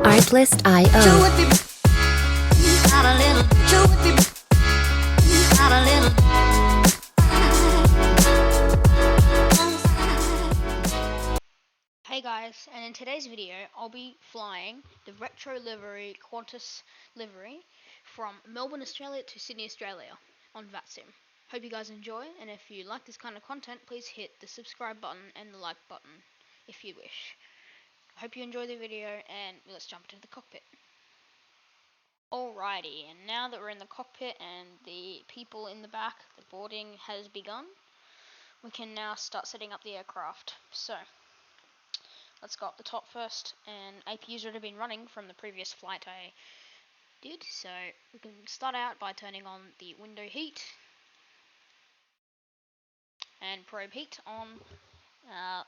Artlist.io. Hey guys, and in today's video I'll be flying the retro livery Qantas livery from Melbourne, Australia to Sydney, Australia on VATSIM. Hope you guys enjoy, and if you like this kind of content, please hit the subscribe button and the like button if you wish. Hope you enjoy the video, and let's jump into the cockpit. Alrighty, and now that we're in the cockpit and the people in the back, the boarding has begun, we can now start setting up the aircraft. So let's go up the top first, and APU's already been running from the previous flight I did, so we can start out by turning on the window heat and probe heat on.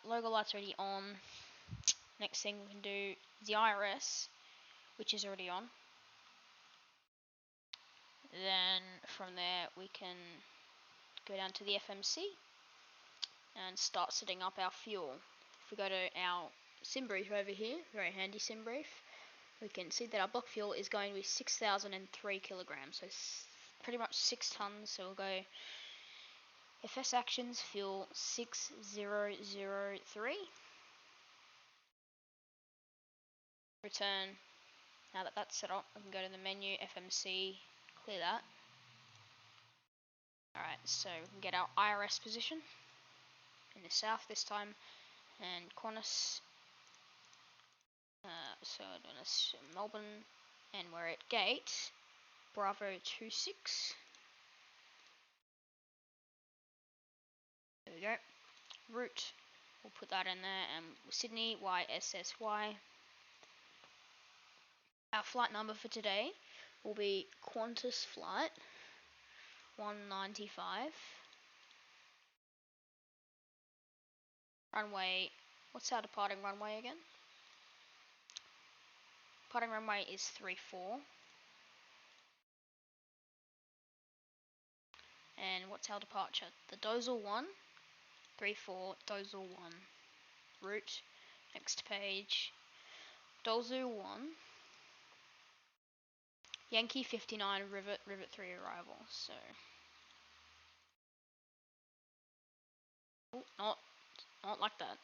Logo lights already on. Next thing we can do is the IRS, which is already on. Then from there we can go down to the FMC and start setting up our fuel. If we go to our sim brief over here, very handy sim brief, we can see that our block fuel is going to be 6,003 kilograms, so pretty much 6 tons. So we'll go FS actions fuel 6003. Return. Now that that's set up, we can go to the menu, FMC, clear that. Alright, so we can get our IRS position in the south this time, and Qantas. So I'm going to Melbourne, and we're at gate Bravo 26. There we go. Route, we'll put that in there, and Sydney YSSY. Our flight number for today will be Qantas flight 195. Runway, what's our departing runway again? Departing runway is 34. And what's our departure? The Dozal 1, 34, Dozal 1. Route, next page, Dozal 1, Yankee 59, Rivet 3 arrival. So, oh, not like that.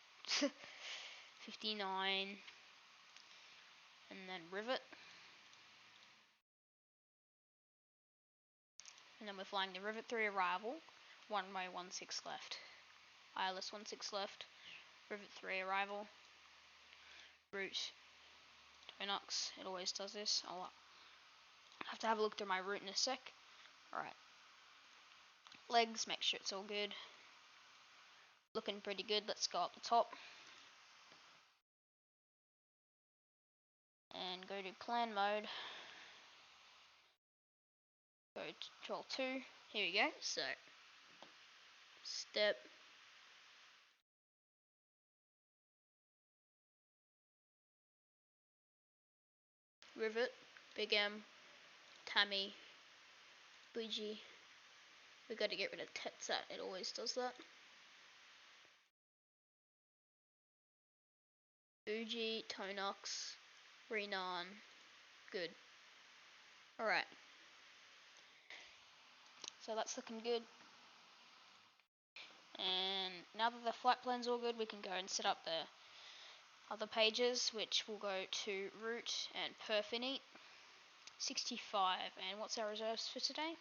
59, and then Rivet. And then we're flying the Rivet 3 arrival, runway 16 left. ILS 16 left, Rivet 3 arrival, route, Tonox, it always does this. I'll have to have a look through my route in a sec. Alright. Legs, make sure it's all good. Looking pretty good, let's go up the top. And go to plan mode. Go to control 2, here we go, so step, Rivet, Big M, Tammy, Bougie. We got to get rid of Tetsat, it always does that. Bougie, Tonox, Renan, good. Alright. So that's looking good. And now that the flight plan's all good, we can go and set up the other pages, which will go to route and perfinite 65. And what's our reserves for today?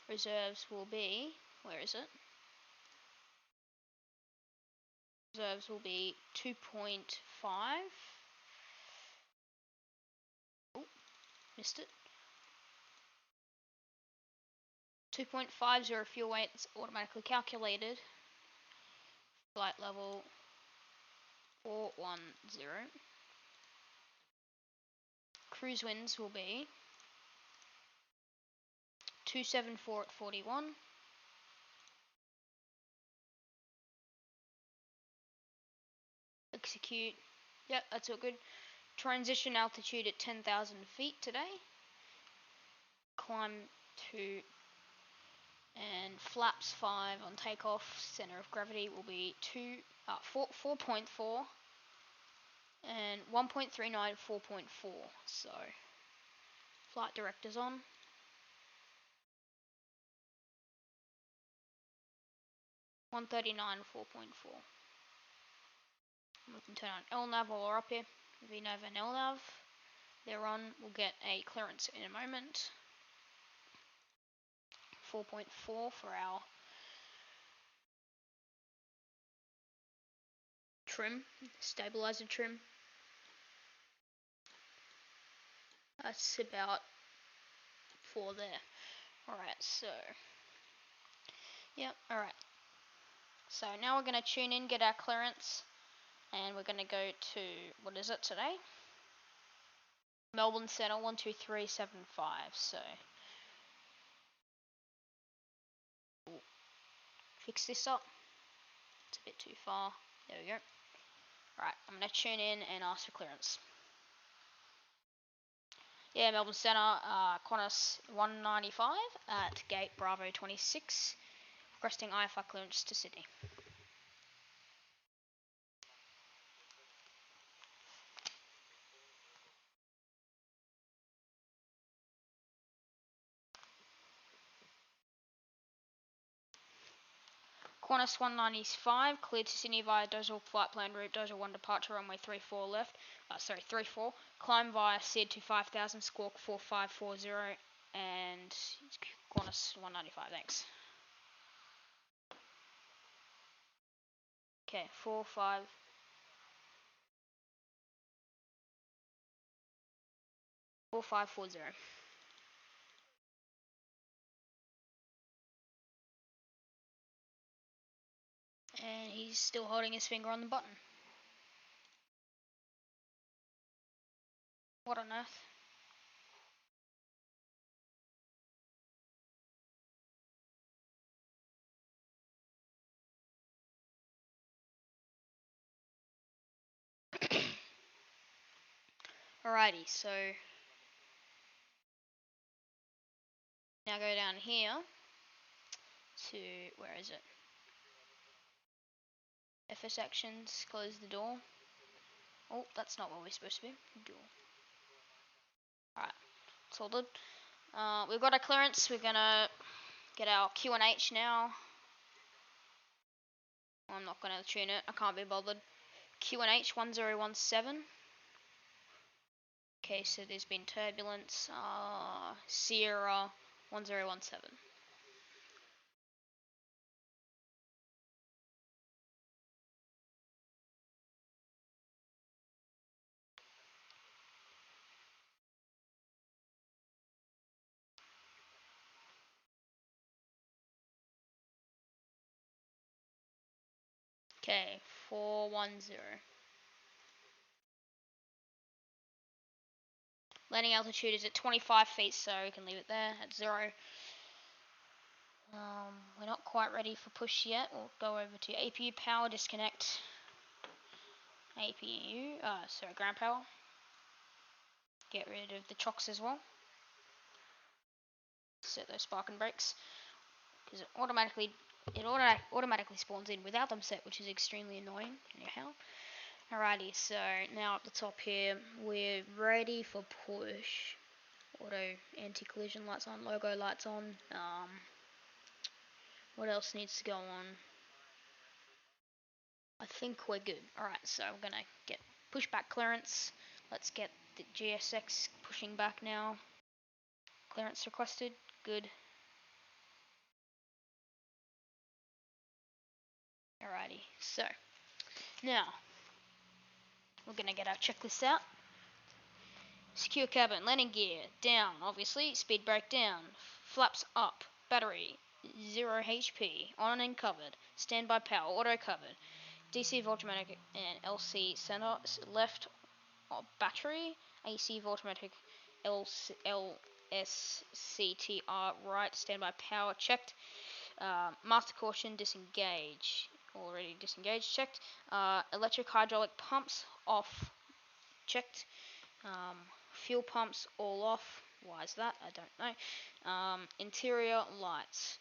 Reserves will be, where is it? Reserves will be 2.5. Oh, missed it. 2.50 fuel weight is automatically calculated. Flight level 410. Cruise winds will be 274 at 41. Execute. Yep, that's all good. Transition altitude at 10,000 feet today. Climb to and flaps 5 on takeoff. Center of gravity will be 4.4 and 1.39 4.4. So flight director's on. One 39 4.4. We can turn on LNAV while we're up here. VNAV and LNAV. They're on. We'll get a clearance in a moment. 4.4 for our trim, stabilizer trim. That's about 4 there. Alright, so yep, alright. So now we're gonna tune in, get our clearance, and we're gonna go to, what is it today? Melbourne Centre 12375. So we'll fix this up. It's a bit too far. There we go. Alright, I'm gonna tune in and ask for clearance. Yeah, Melbourne Centre, Qantas 195 at gate Bravo 26, requesting IFR clearance to Sydney. Qantas 195 cleared to Sydney via Dozel flight plan route Dozel 1 departure runway 34 left. 34. Climb via SID to 5000 squawk 4540 and Qantas 195. Thanks. Okay, 4540. And he's still holding his finger on the button. What on earth? Alrighty, so now go down here to, where is it? FS actions, close the door. Oh, that's not what we're supposed to be. Door. Alright, sorted. We've got our clearance. We're gonna get our Q&H now. I'm not gonna tune it. I can't be bothered. Q&H 1017. Okay, so there's been turbulence. Sierra 1017. Okay, 410. Landing altitude is at 25 feet, so we can leave it there at 0. We're not quite ready for push yet. We'll go over to APU power, disconnect APU, ground power. Get rid of the chocks as well. Set those sparking brakes, because it automatically spawns in without them set, which is extremely annoying. Anyhow. Alrighty, so now at the top here, we're ready for push. Auto anti-collision lights on, logo lights on. What else needs to go on? I think we're good. Alright, so we're gonna get pushback clearance. Let's get the GSX pushing back now. Clearance requested. Good. Alrighty, so now we're gonna get our checklist out. Secure cabin, landing gear down, obviously. Speed brake down. Flaps up. Battery 0 HP. On and covered. Standby power auto covered. DC voltmetric and LC center left battery. AC voltmetric LSCTR right. Standby power checked. Master caution disengage. Already disengaged. Checked. Electric hydraulic pumps off. Checked. Fuel pumps all off. Why is that? I don't know. Interior lights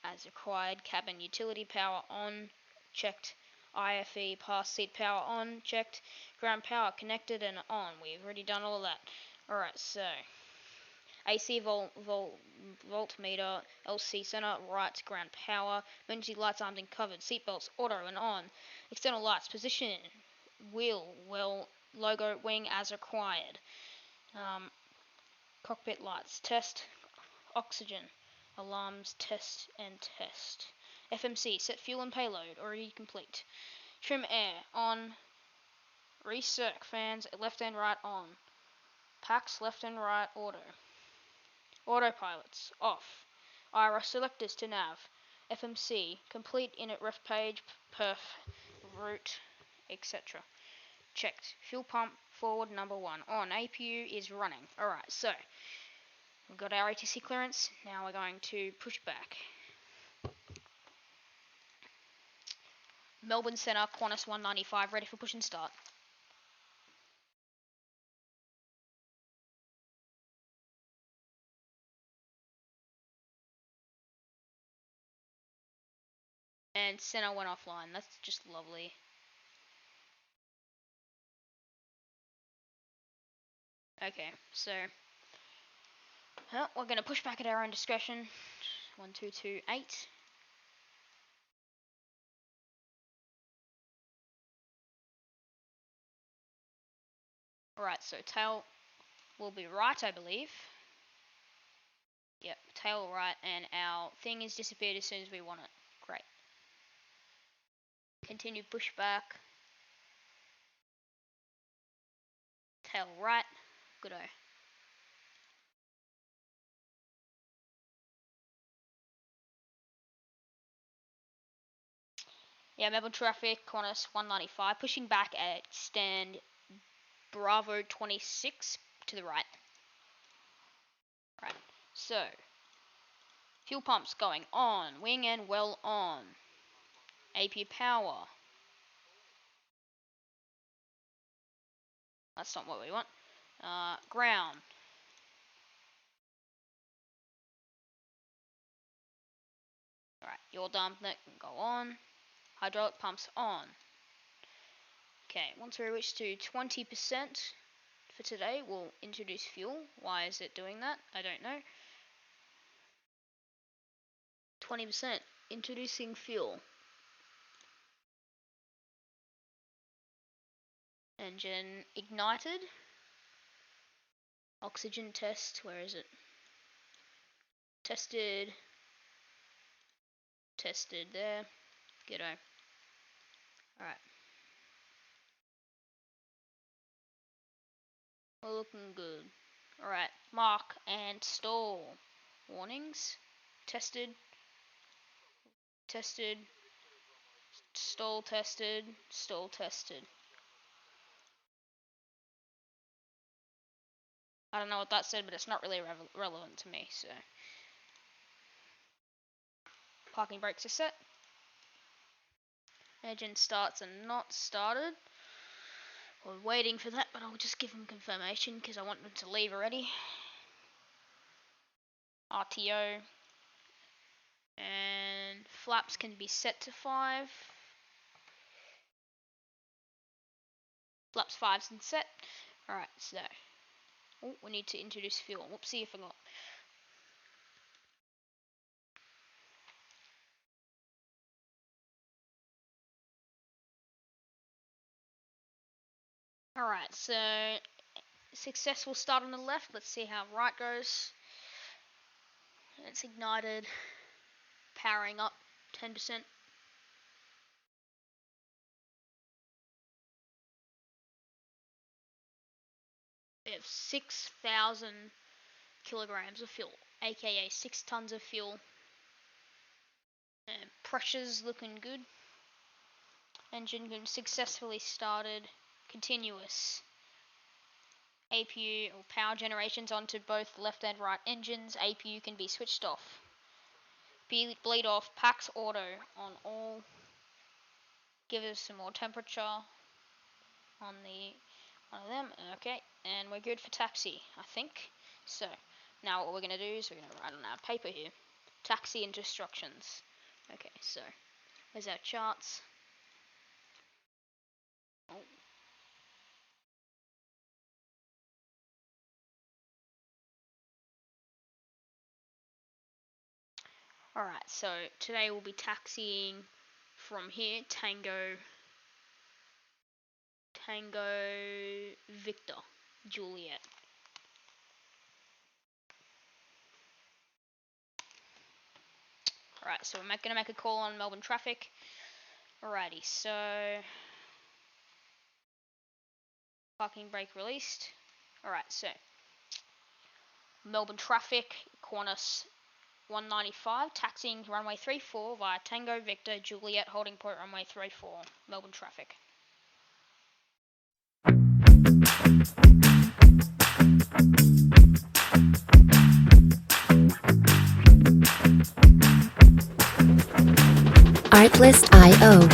as required. Cabin utility power on, checked. IFE pass seat power on, checked. Ground power connected and on. We've already done all that. Alright, so AC voltmeter, LC center, right, ground power, emergency lights armed and covered, seatbelts auto and on, external lights position, wheel, well, logo, wing as required, cockpit lights, test, oxygen, alarms, test and test, FMC, set fuel and payload, already complete, trim air, on, recirc fans, left and right on, packs, left and right auto, autopilots, off, IRA selectors to nav, FMC, complete init ref page, perf, route, etc. Checked. Fuel pump forward number 1 on. APU is running. Alright, so we've got our ATC clearance. Now we're going to push back. Melbourne Centre, Qantas 195, ready for push and start. And Centre went offline. That's just lovely. Okay, so we're going to push back at our own discretion. 1228. Alright, so tail will be right, I believe. Yep, tail right, and our thing is disappeared as soon as we want it. Great. Continue pushback. Tail right. Good-o. Yeah, Melbourne traffic, Qantas 195, pushing back at stand Bravo 26 to the right. Right, so fuel pumps going on, wing and well on, APU power. That's not what we want. Ground. Alright, your dump net can go on. Hydraulic pumps on. Okay, once we reach to 20% for today, we'll introduce fuel. Why is it doing that? I don't know. 20%. Introducing fuel. Engine ignited. Oxygen test. Where is it? Tested. Tested there. G'day. Alright. We're looking good. Alright. Mark and stall. Warnings. Tested. Tested. Stall tested. Stall tested. I don't know what that said, but it's not really relevant to me, so. Parking brakes are set. Engine starts and not started. We're waiting for that, but I'll just give them confirmation because I want them to leave already. RTO. And flaps can be set to 5. Flaps 5's and set. Alright, so. Oh, we need to introduce fuel. Whoopsie, I forgot. Alright, so successful start on the left. Let's see how right goes. It's ignited. Powering up 10%. We have 6,000 kilograms of fuel, aka 6 tons of fuel. And pressure's looking good. Engine successfully started. Continuous. APU or power generations onto both left and right engines. APU can be switched off. Bleed off. Packs auto on all. Give us some more temperature on the one of them. Okay, and we're good for taxi, I think. So now what we're going to do is we're going to write on our paper here. Taxi instructions. Okay, so there's our charts. Oh. Alright, so today we'll be taxiing from here, Tango Victor Juliet. Alright, so we're going to make a call on Melbourne traffic. Alrighty, so parking brake released. Alright, so Melbourne traffic, Qantas 195, taxiing runway 34 via Tango Victor Juliet, holding point runway 34, Melbourne traffic. Artlist.io.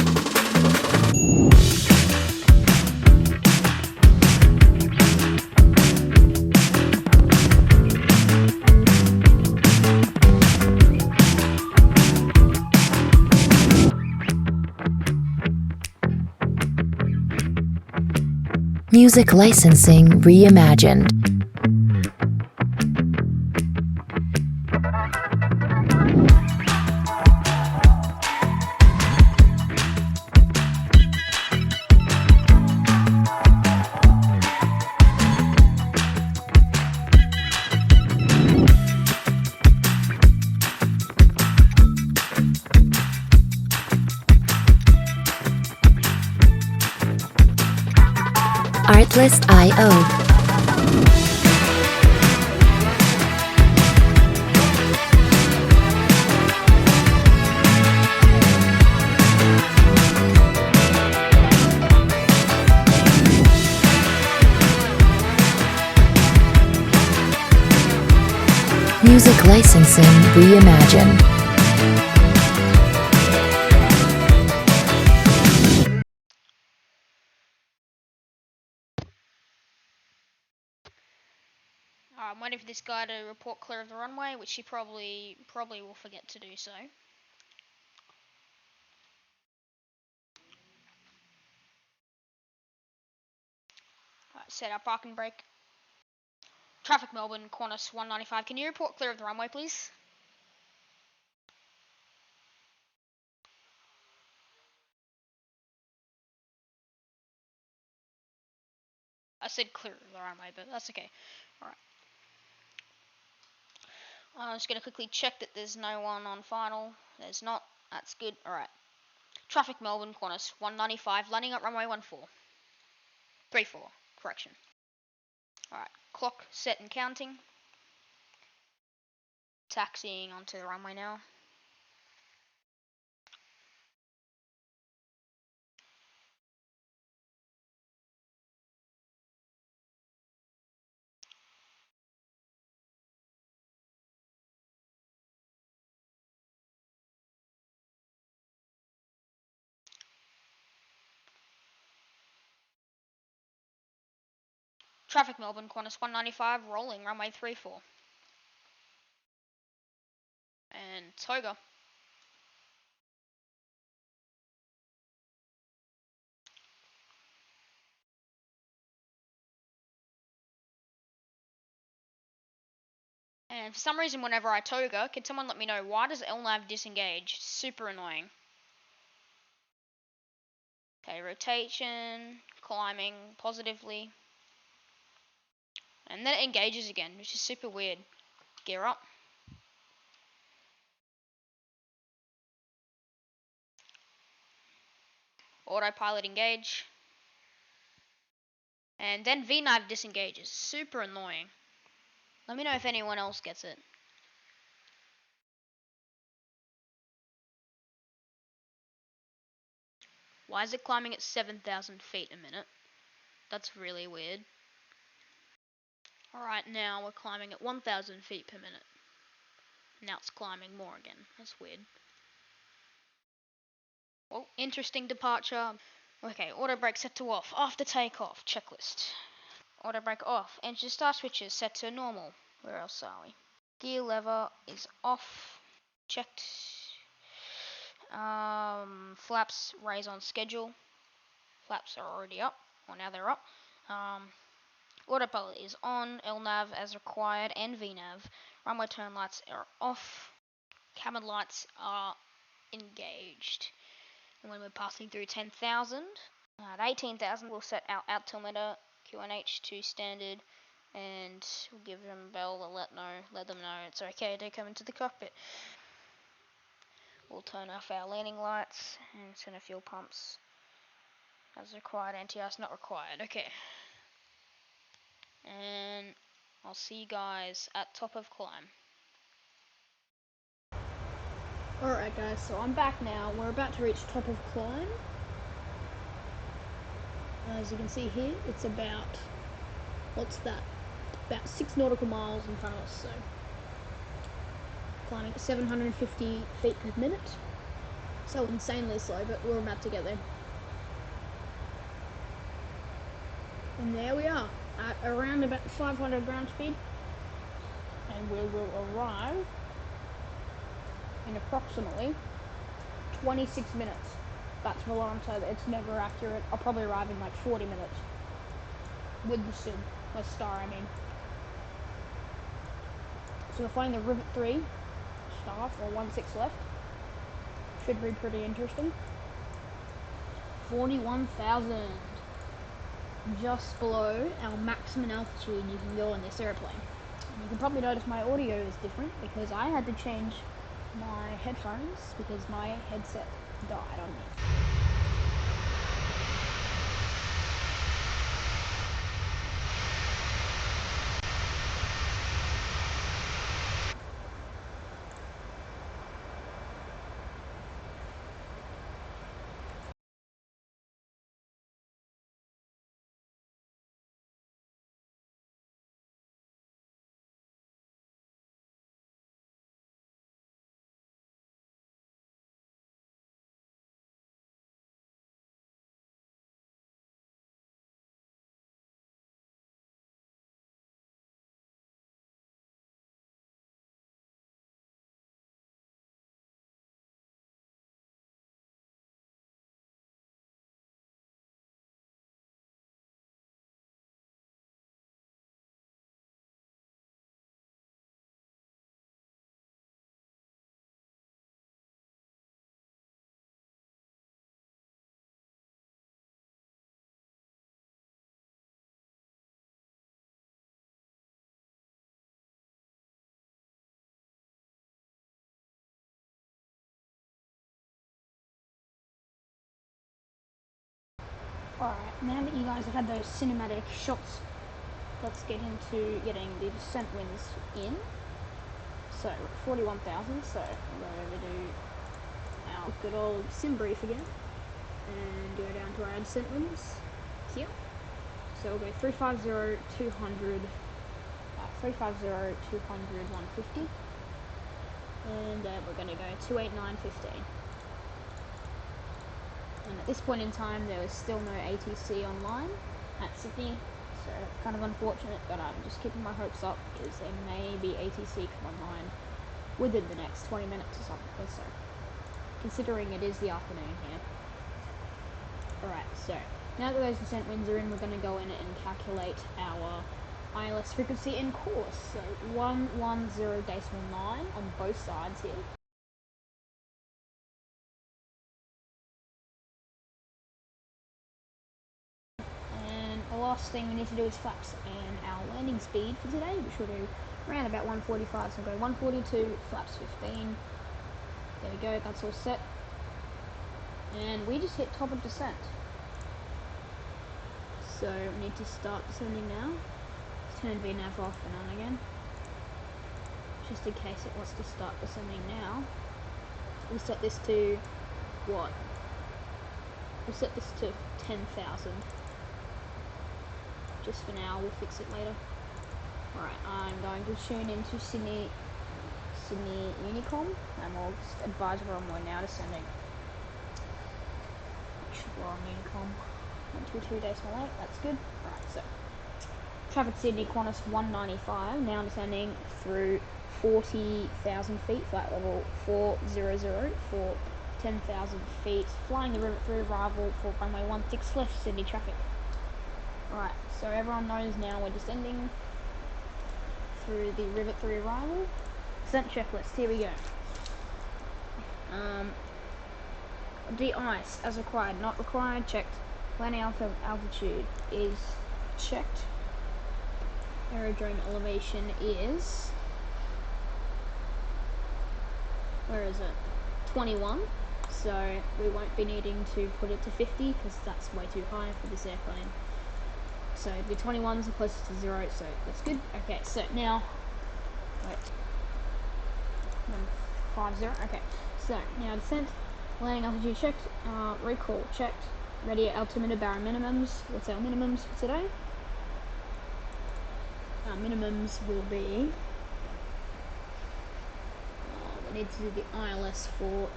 Music licensing reimagined. Artlist.io. Music licensing reimagined. I'm waiting for this guy to report clear of the runway, which he probably will forget to do so. Alright, set our parking brake. Traffic Melbourne, Qantas 195. Can you report clear of the runway, please? I said clear of the runway, but that's okay. Alright. I'm just going to quickly check that there's no one on final. There's not. That's good. Alright. Traffic Melbourne, Qantas 195, landing at runway 14. 34, correction. Alright, clock set and counting. Taxiing onto the runway now. Traffic Melbourne, Qantas 195, rolling runway 34. And Toga. And for some reason, whenever I toga, can someone let me know why does LNAV disengage? Super annoying. Okay, rotation, climbing positively. And then it engages again, which is super weird. Gear up. Autopilot engage. And then VNAV disengages. Super annoying. Let me know if anyone else gets it. Why is it climbing at 7,000 feet a minute? That's really weird. Alright, now we're climbing at 1,000 feet per minute. Now it's climbing more again. That's weird. Oh, interesting departure. Okay, auto brake set to off. After takeoff, checklist. Auto brake off. Engine start switches set to normal. Where else are we? Gear lever is off. checked. Flaps raise on schedule. Flaps are already up, or now they're up. Autopilot is on, LNAV as required, and VNAV. Runway turn lights are off. Cabin lights are engaged. And when we're passing through 10,000, at 18,000 we'll set our altimeter QNH to standard, and we'll give them a bell to let them know it's okay to come into the cockpit. We'll turn off our landing lights and turn our fuel pumps as required. Anti-ice not required. Okay. And I'll see you guys at top of climb. Alright guys, so I'm back now. We're about to reach top of climb. As you can see here, it's about, what's that? About 6 nautical miles in front of us, so climbing at 750 feet per minute. So insanely slow, but we're about to get there. And there we are, at around about 500 ground speed. And we will arrive in approximately 26 minutes. That's Volante, it's never accurate. I'll probably arrive in like 40 minutes. With the SID, or star I mean. So we're flying the Rivet 3 star for 1-6 left. Should be pretty interesting. 41,000. Just below our maximum altitude you can go on this airplane. And you can probably notice my audio is different because I had to change my headphones because my headset died on me. Alright, now that you guys have had those cinematic shots, let's get into getting the descent winds in. So, 41,000, so we'll go over to our good old sim brief again, and go down to our descent winds here. So we'll go 350, 200, 350, 200, 150, and we're going to go 289, 15. And at this point in time, there was still no ATC online at Sydney, so that's kind of unfortunate, but I'm just keeping my hopes up because there may be ATC come online within the next 20 minutes or something, or so, considering it is the afternoon here. Alright, so now that those descent winds are in, we're going to go in and calculate our ILS frequency and course. So 110.9 on both sides here. The last thing we need to do is flaps and our landing speed for today, which we'll do around about 145, so we'll go 142, flaps 15. There we go, that's all set. And we just hit top of descent. So we need to start descending now. Let's turn VNAV off and on again, just in case it wants to start descending now. We'll set this to, what? We'll set this to 10,000. Just for now, we'll fix it later. Alright, I'm going to tune into Sydney Unicom, and we'll just advise everyone we're now descending. Which we're on Unicom. 122.8, that's good. Alright, so traffic Sydney Qantas 195, now descending through 40,000 feet, flight level 400 for 10,000 feet, flying the Rivet 3 arrival for runway 16 left, Sydney traffic. Alright, so everyone knows now we're descending through the Rivet 3 arrival. Descent checklist, here we go. De-ice, as required, not required, checked. Landing altitude is checked. Aerodrome elevation is, where is it? 21. So we won't be needing to put it to 50 because that's way too high for this airplane. So the 21's are closest to 0, so that's good. Okay, so now, wait, 50. Okay, so now descent, landing altitude checked, recall checked, radio altimeter bar minimums. What's our minimums for today? Our minimums will be, we need to do the ILS for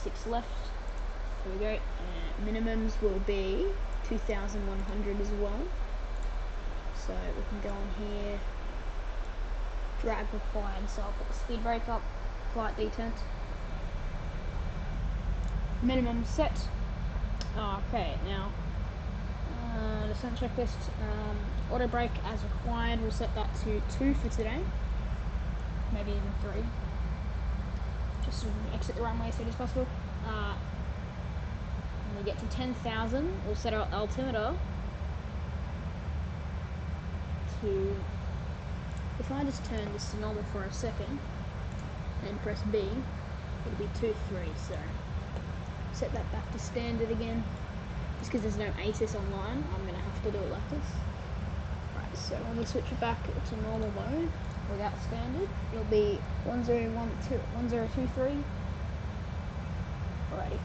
16 left. Here we go. Minimums will be 2,100 as well. So we can go on here, drag required, so I'll put the speed brake up, flight detent. Minimum set. Okay, now descent checklist, auto brake as required, we'll set that to 2 for today, maybe even 3, just so we can exit the runway as soon as possible. When we get to 10,000, we'll set our altimeter to, if I just turn this to normal for a second and press B, it'll be 2-3, so set that back to standard again. Just because there's no ATIS online, I'm going to have to do it like this. Right, so when we switch it back to normal mode, without standard, it'll be 1023. Alrighty.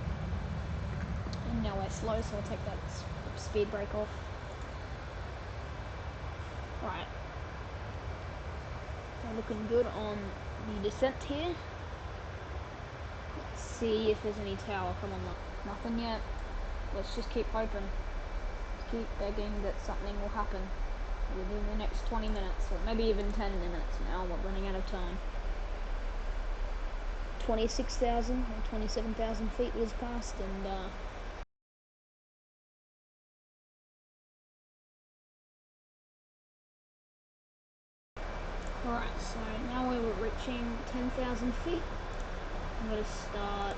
And now we're slow, so I'll take that speed brake off. Right. We're looking good on the descent here. Let's see if there's any tower. Come on, look. Nothing yet. Let's just keep hoping. Keep begging that something will happen within the next 20 minutes, or maybe even 10 minutes now. We're running out of time. 26,000 or 27,000 feet was passed, and alright, so now we're reaching 10,000 feet. I'm going to start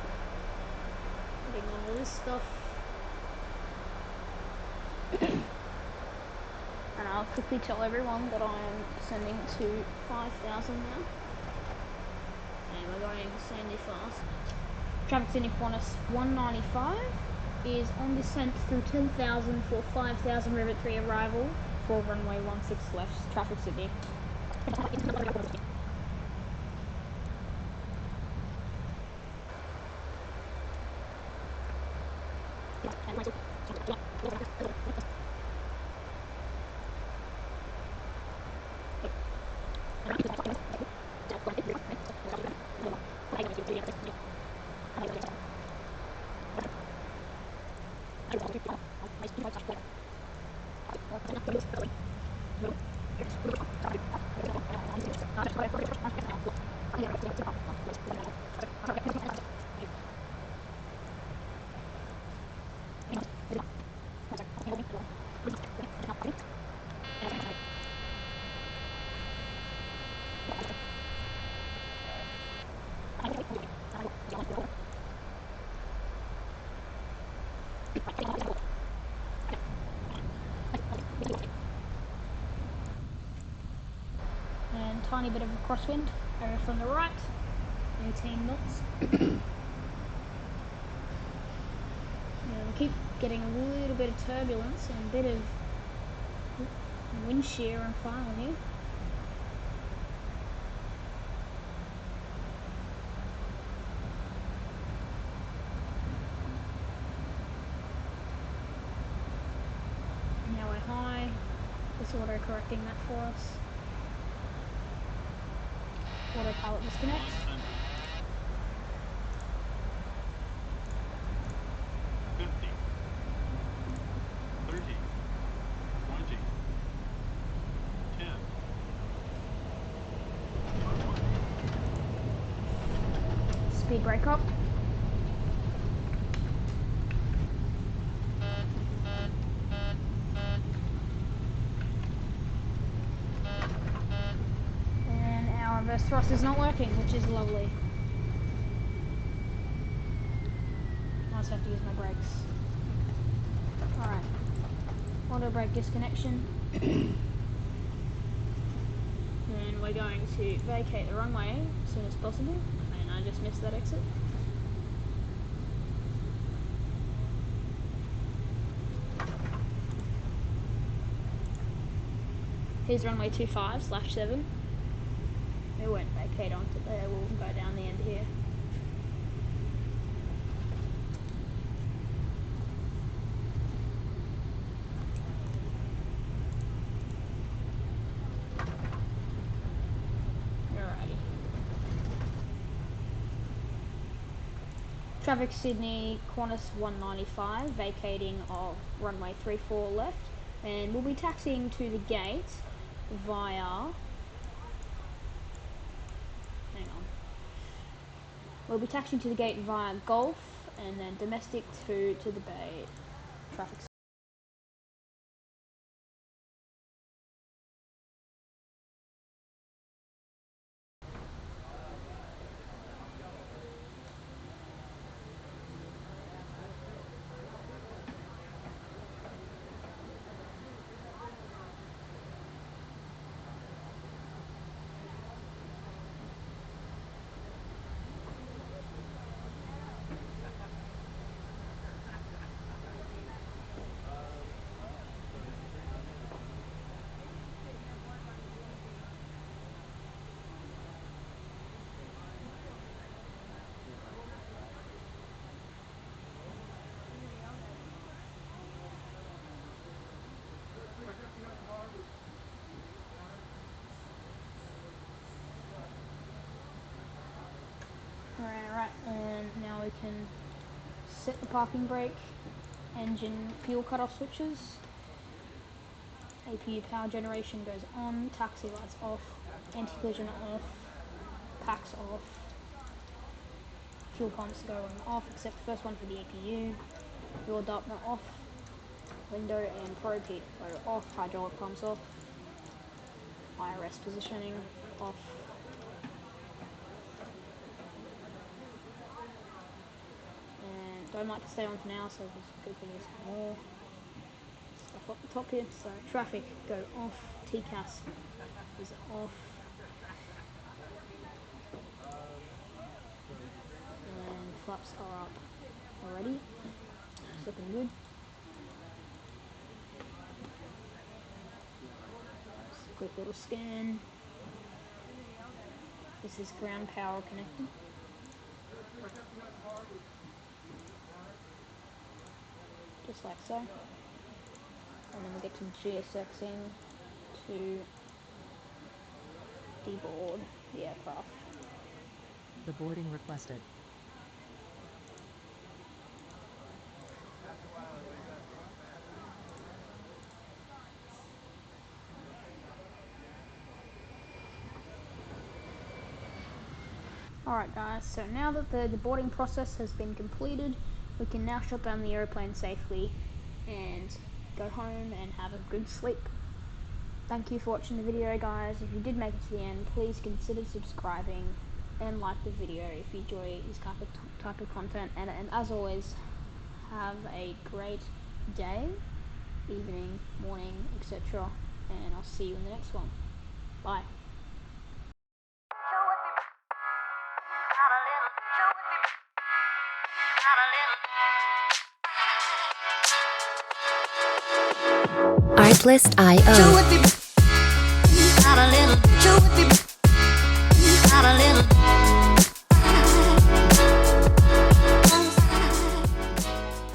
putting on all this stuff. And I'll quickly tell everyone that I'm descending to 5,000 now. And we're going insanely fast. Traffic Sydney Qantas 195 is on descent through 10,000 for 5,000 Rivet 3 arrival for runway 16 left, Traffic Sydney. And tiny bit of a crosswind over from the right, 18 knots. Yeah, we keep getting a little bit of turbulence and a bit of wind shear and final here. Now we're high, it's auto correcting that for us. Autopilot disconnect. 50, 30, 20, speed brake up. And our reverse thrust is not working, which is lovely. I just have to use my brakes. Alright. Auto brake disconnection. And we're going to vacate the runway as soon as possible. And I just missed that exit. Here's runway 25/7. It won't vacate onto there, we'll go down the end here. Alrighty. Traffic Sydney, Qantas 195, vacating of runway 34 left, and we'll be taxiing to the gate via... Hang on. We'll be taxiing to the gate via Gulf, and then domestic to the bay. Traffic. Alright, and now we can set the parking brake, engine fuel cutoff switches, APU power generation goes on, taxi lights off, anti-collision off, packs off, fuel pumps go on and off except the first one for the APU, fuel dampener off, window and probe heat go off, hydraulic pumps off, IRS positioning off. And don't like to stay on for now, so there's good thing is more stuff up the top here. So traffic go off, TCAS is off, and flaps are up already. It's looking good. Just a quick little scan. This is ground power connected. Just like so. And then we get to GSXing to deboard the aircraft. The boarding requested. Alright guys, so now that the boarding process has been completed, we can now shut down the aeroplane safely and go home and have a good sleep. Thank you for watching the video guys. If you did make it to the end, please consider subscribing and like the video if you enjoy this type of content. And as always, have a great day, evening, morning, etc. And I'll see you in the next one. Bye. Artlist.io